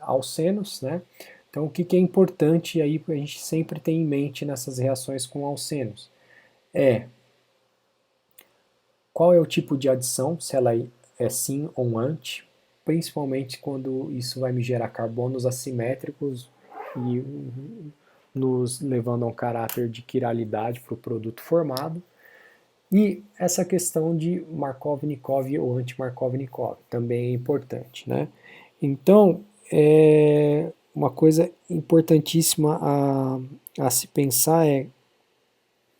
alcenos, né? Então, o que é importante aí a gente sempre ter em mente nessas reações com alcenos? Qual é o tipo de adição, se ela é sim ou anti, principalmente quando isso vai me gerar carbonos assimétricos e nos levando a um caráter de quiralidade para o produto formado. E essa questão de Markov-Nikov ou anti-Markov-Nikov também é importante, né? Então, uma coisa importantíssima a se pensar é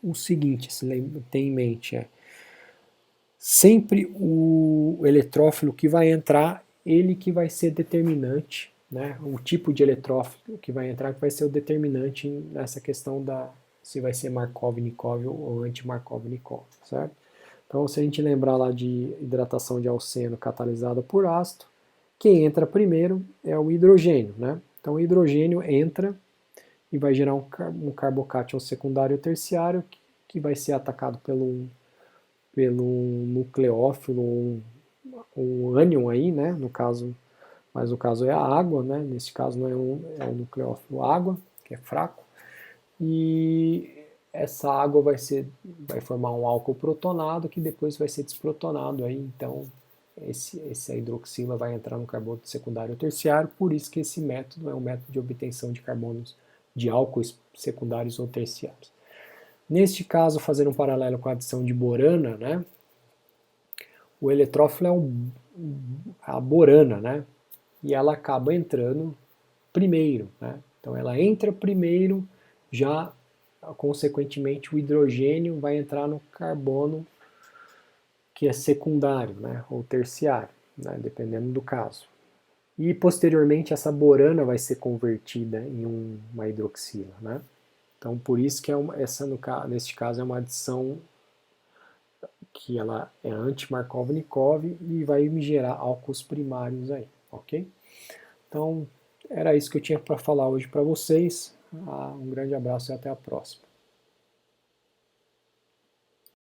o seguinte, se ter em mente, sempre o eletrófilo que vai entrar, ele que vai ser determinante, né? O tipo de eletrófilo que vai entrar que vai ser o determinante nessa questão se vai ser Markov-Nikov ou anti-Markov-Nikov, certo? Então, se a gente lembrar lá de hidratação de alceno catalisada por ácido, quem entra primeiro é o hidrogênio, né? Então, o hidrogênio entra e vai gerar um carbocátion secundário ou terciário que vai ser atacado pelo nucleófilo, um ânion aí, né? No caso, mas no caso é a água, né? Nesse caso não é um nucleófilo água, que é fraco. E essa água vai formar um álcool protonado que depois vai ser desprotonado aí, então essa hidroxila vai entrar no carbono secundário ou terciário, por isso que esse método é um método de obtenção de carbonos de álcoois secundários ou terciários. Neste caso, fazendo um paralelo com a adição de borana, né? O eletrófilo é a borana, né? E ela acaba entrando primeiro, né? Então ela entra primeiro, já consequentemente o hidrogênio vai entrar no carbono que é secundário, né? Ou terciário, né? Dependendo do caso. E posteriormente essa borana vai ser convertida em uma hidroxila, né? Então por isso que neste caso é uma adição que ela é anti-Markov-Nikov e vai me gerar álcools primários aí, ok? Então, era isso que eu tinha para falar hoje para vocês. Um grande abraço e até a próxima.